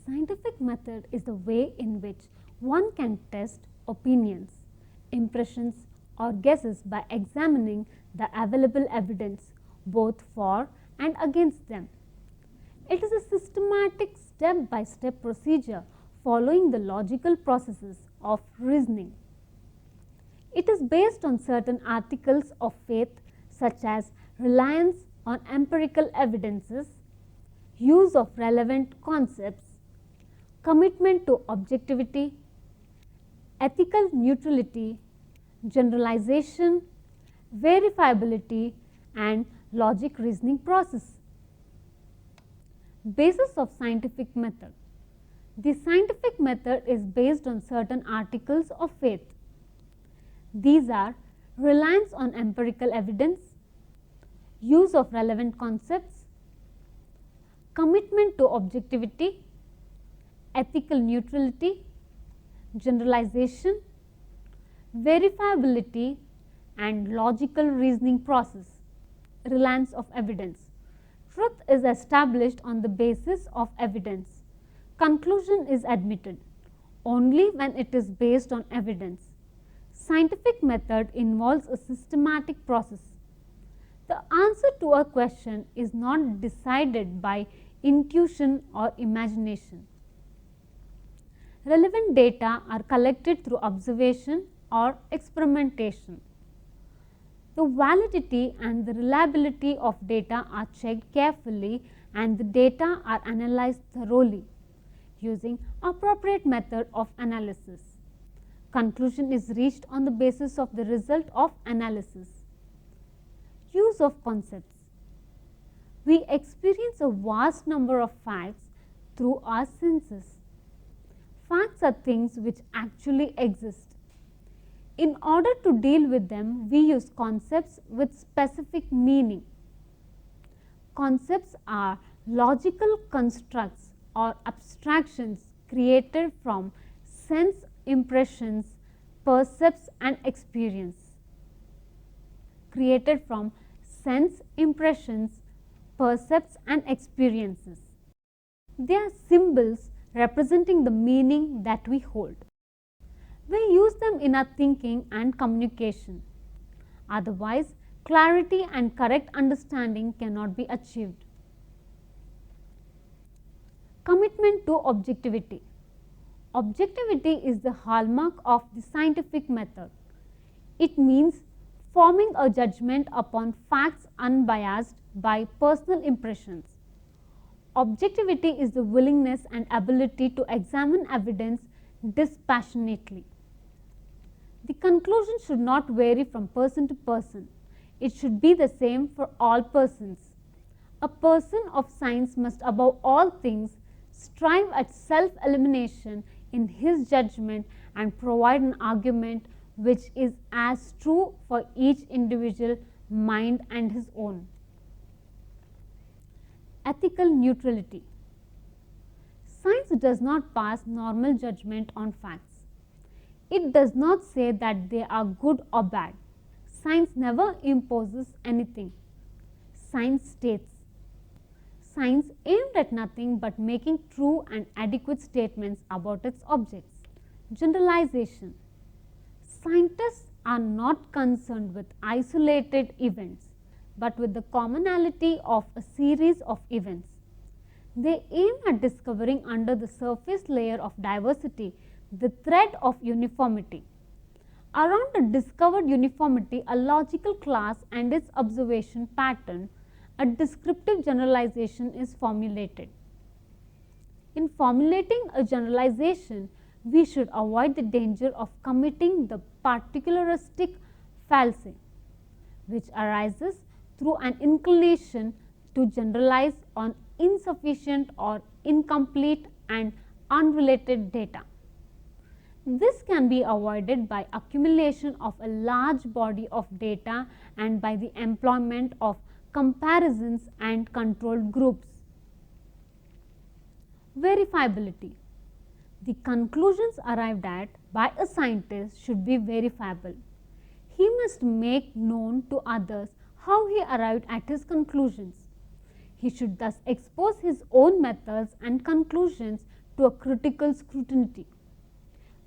scientific method is the way in which one can test opinions, impressions, or guesses by examining the available evidence both for and against them. It is a systematic step-by-step procedure following the logical processes of reasoning. It is based on certain articles of faith such as reliance on empirical evidences, use of relevant concepts, commitment to objectivity, ethical neutrality, generalization, verifiability, and logic reasoning process. Basis of scientific method. The scientific method is based on certain articles of faith. These are reliance on empirical evidence, use of relevant concepts, commitment to objectivity, ethical neutrality, generalization, verifiability, and logical reasoning process. Reliance of evidence. Truth is established on the basis of evidence. Conclusion is admitted only when it is based on evidence. Scientific method involves a systematic process. The answer to a question is not decided by intuition or imagination. Relevant data are collected through observation or experimentation. The validity and the reliability of data are checked carefully and the data are analyzed thoroughly using appropriate method of analysis. Conclusion is reached on the basis of the result of analysis. Use of concepts. We experience a vast number of facts through our senses. Facts are things which actually exist. In order to deal with them, we use concepts with specific meaning. Concepts are logical constructs or abstractions created from sense impressions, percepts and experience. Created from sense impressions, percepts and experiences. They are symbols representing the meaning that we hold. We use them in our thinking and communication. Otherwise, clarity and correct understanding cannot be achieved. Commitment to objectivity. Objectivity is the hallmark of the scientific method. It means forming a judgment upon facts unbiased by personal impressions. Objectivity is the willingness and ability to examine evidence dispassionately. The conclusion should not vary from person to person. It should be the same for all persons. A person of science must above all things strive at self-elimination in his judgment and provide an argument which is as true for each individual mind and his own. Ethical neutrality. Science does not pass normal judgment on facts. It does not say that they are good or bad. Science never imposes anything. Science states. Science aimed at nothing but making true and adequate statements about its objects. Generalization. Scientists are not concerned with isolated events, but with the commonality of a series of events. They aim at discovering under the surface layer of diversity the thread of uniformity. Around a discovered uniformity, a logical class and its observation pattern, a descriptive generalization is formulated. In formulating a generalization, we should avoid the danger of committing the particularistic fallacy, which arises through an inclination to generalize on insufficient or incomplete and unrelated data. This can be avoided by accumulation of a large body of data and by the employment of comparisons and controlled groups. Verifiability. The conclusions arrived at by a scientist should be verifiable. He must make known to others how he arrived at his conclusions. He should thus expose his own methods and conclusions to a critical scrutiny.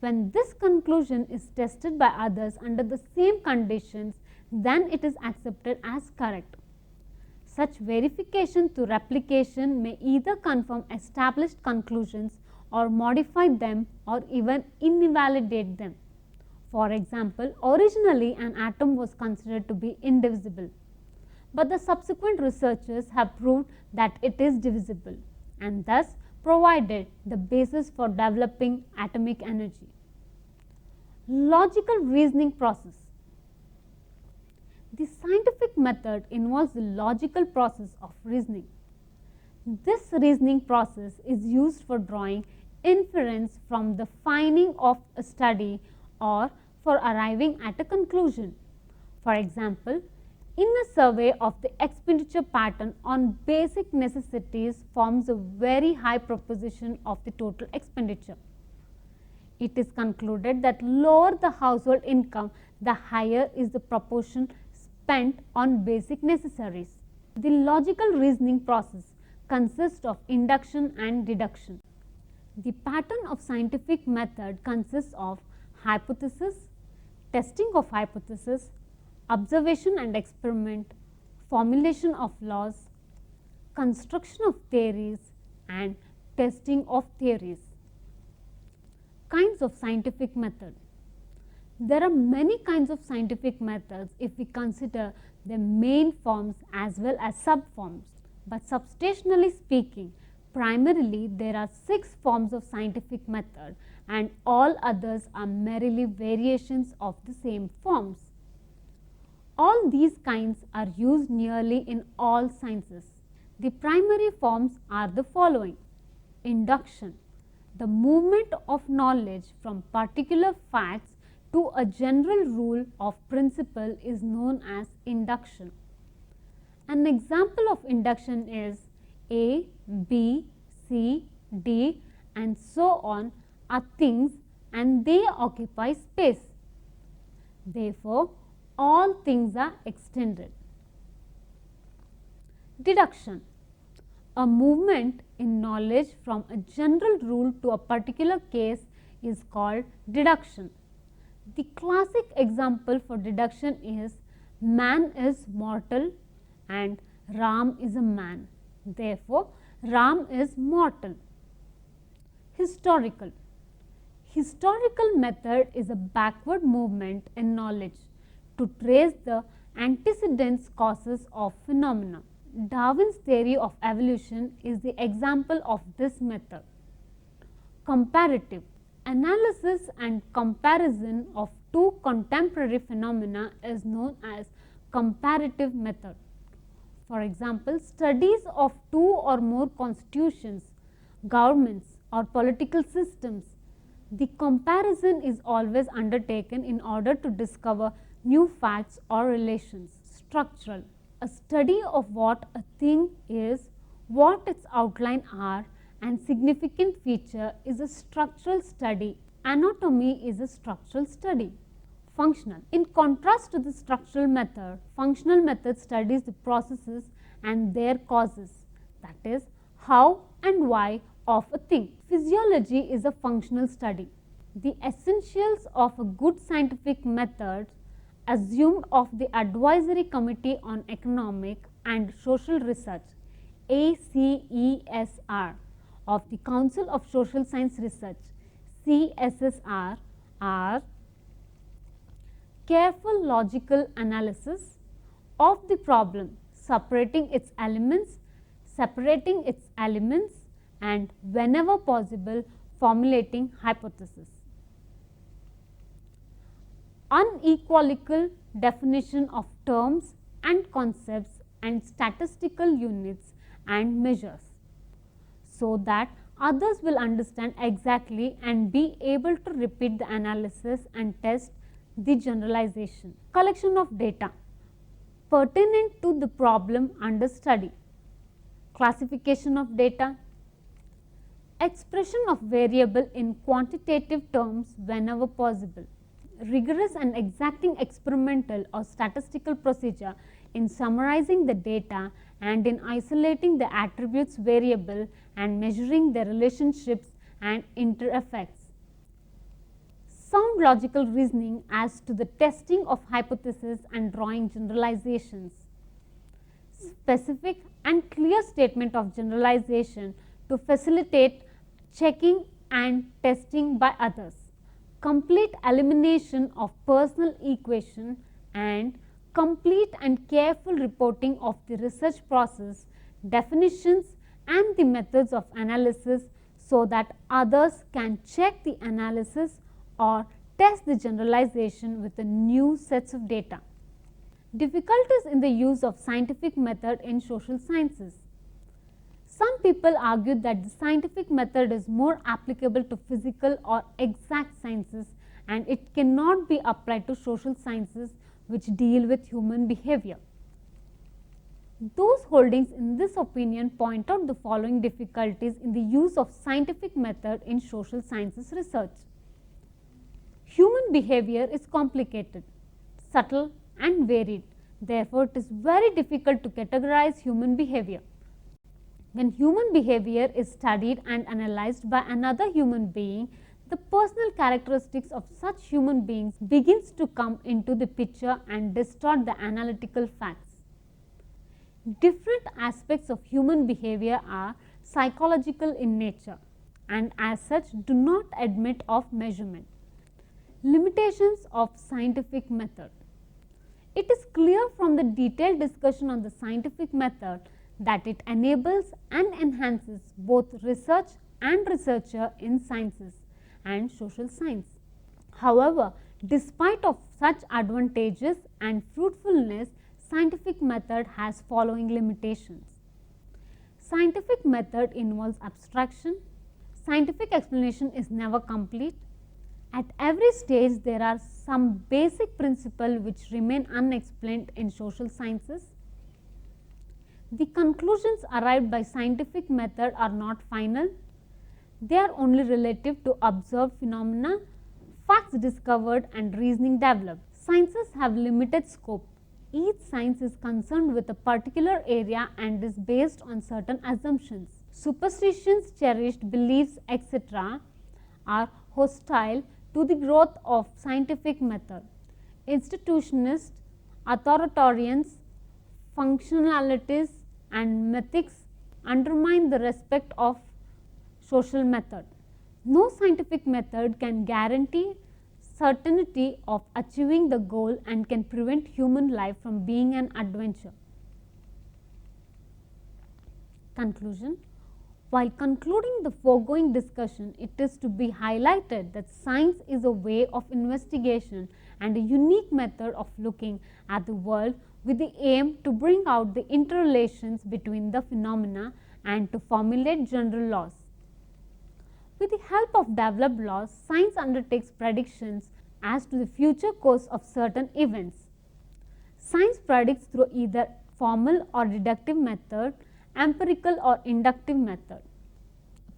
When this conclusion is tested by others under the same conditions, then it is accepted as correct. Such verification through replication may either confirm established conclusions or modify them or even invalidate them. For example, originally an atom was considered to be indivisible, but the subsequent researchers have proved that it is divisible and thus provided the basis for developing atomic energy. Logical reasoning process. The scientific method involves the logical process of reasoning. This reasoning process is used for drawing inference from the finding of a study or for arriving at a conclusion. For example, in a survey of the expenditure pattern on basic necessities forms a very high proportion of the total expenditure. It is concluded that lower the household income, the higher is the proportion spent on basic necessaries. The logical reasoning process consists of induction and deduction. The pattern of scientific method consists of hypothesis, testing of hypothesis, observation and experiment, formulation of laws, construction of theories and testing of theories. Kinds of scientific method. There are many kinds of scientific methods if we consider the main forms as well as subforms, but substantially speaking, primarily there are 6 forms of scientific method and all others are merely variations of the same forms. All these kinds are used nearly in all sciences. The primary forms are the following: induction, the movement of knowledge from particular facts to a general rule of principle is known as induction. An example of induction is A, B, C, D and so on are things and they occupy space. Therefore, all things are extended. Deduction, a movement in knowledge from a general rule to a particular case is called deduction. The classic example for deduction is man is mortal and Ram is a man. Therefore, Ram is mortal. Historical. Historical method is a backward movement in knowledge to trace the antecedents causes of phenomena. Darwin's theory of evolution is the example of this method. Comparative. Analysis and comparison of two contemporary phenomena is known as comparative method. For example, studies of two or more constitutions, governments or political systems. The comparison is always undertaken in order to discover new facts or relations. Structural, a study of what a thing is, what its outline are and significant feature is a structural study. Anatomy is a structural study. Functional. In contrast to the structural method, functional method studies the processes and their causes, that is, how and why of a thing. Physiology is a functional study. The essentials of a good scientific method assumed of the Advisory Committee on Economic and Social Research ACESR of the Council of Social Science Research CSSR are careful logical analysis of the problem, separating its elements and whenever possible formulating hypothesis. Unequivocal definition of terms and concepts and statistical units and measures, so that others will understand exactly and be able to repeat the analysis and test the generalization. Collection of data pertinent to the problem under study. Classification of data, expression of variable in quantitative terms whenever possible, rigorous and exacting experimental or statistical procedure in summarizing the data and in isolating the attributes variable and measuring their relationships and inter-effects. Sound logical reasoning as to the testing of hypotheses and drawing generalizations. Specific and clear statement of generalization to facilitate checking and testing by others. Complete elimination of personal equation and complete and careful reporting of the research process, definitions and the methods of analysis so that others can check the analysis or test the generalization with the new sets of data. Difficulties in the use of scientific method in social sciences. Some people argue that the scientific method is more applicable to physical or exact sciences and it cannot be applied to social sciences which deal with human behavior. Those holdings in this opinion point out the following difficulties in the use of scientific method in social sciences research. Human behavior is complicated, subtle and varied. Therefore, it is very difficult to categorize human behavior. When human behavior is studied and analyzed by another human being, the personal characteristics of such human beings begins to come into the picture and distort the analytical facts. Different aspects of human behavior are psychological in nature and as such do not admit of measurement. Limitations of scientific method. It is clear from the detailed discussion on the scientific method that it enables and enhances both research and researcher in sciences and social science. However, despite of such advantages and fruitfulness, scientific method has following limitations. Scientific method involves abstraction. Scientific explanation is never complete. At every stage, there are some basic principles which remain unexplained in social sciences. The conclusions arrived by scientific method are not final. They are only relative to observed phenomena, facts discovered and reasoning developed. Sciences have limited scope. Each science is concerned with a particular area and is based on certain assumptions. Superstitions, cherished beliefs, etc. are hostile to the growth of scientific method. Institutionists, authoritarians, functionalities and mythics undermine the respect of social method. No scientific method can guarantee certainty of achieving the goal and can prevent human life from being an adventure. Conclusion. While concluding the foregoing discussion, it is to be highlighted that science is a way of investigation and a unique method of looking at the world with the aim to bring out the interrelations between the phenomena and to formulate general laws. With the help of developed laws, science undertakes predictions as to the future course of certain events. Science predicts through either formal or deductive method, empirical or inductive method.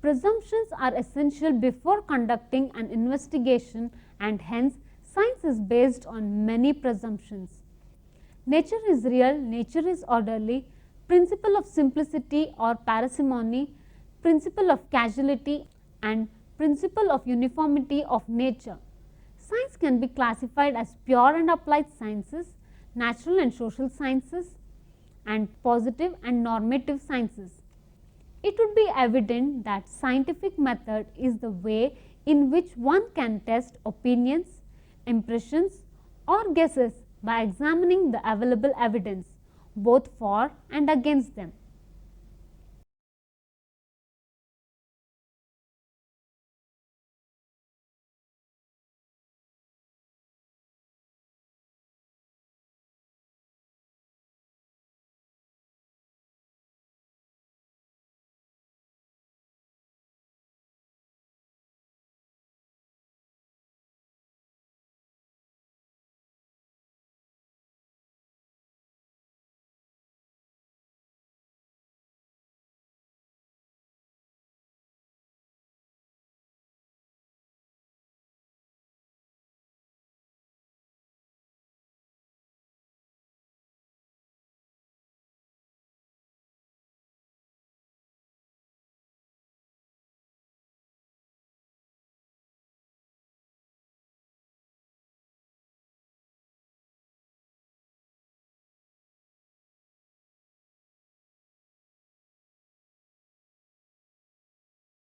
Presumptions are essential before conducting an investigation and hence science is based on many presumptions. Nature is real, nature is orderly, principle of simplicity or parsimony, principle of causality and principle of uniformity of nature. Science can be classified as pure and applied sciences, natural and social sciences, and positive and normative sciences. It would be evident that scientific method is the way in which one can test opinions, impressions or guesses by examining the available evidence both for and against them.